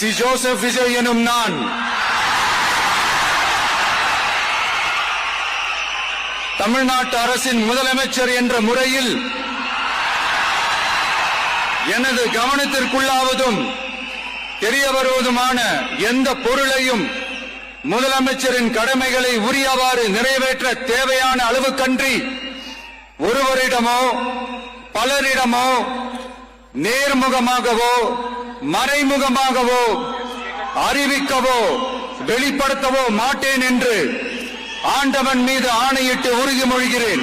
C Joseph Vijay எனும் நான் தமிழ்நாட்டு அரசின் முதலமைச்சர் என்ற முறையில் எனது கவனத்திற்குள்ளாவதும் தெரிய வருவதுமான எந்த பொருளையும் முதலமைச்சரின் கடமைகளை உரியவாறு நிறைவேற்ற தேவையான அளவுக்கன்றி ஒருவரிடமோ பலரிடமோ நேர்முகமாகவோ மறைமுகமாகவோ அறிவிக்கவோ வெளிப்படுத்தவோ மாட்டேன் என்று ஆண்டவன் மீது ஆணையிட்டு உறுதிமொழிகிறேன்.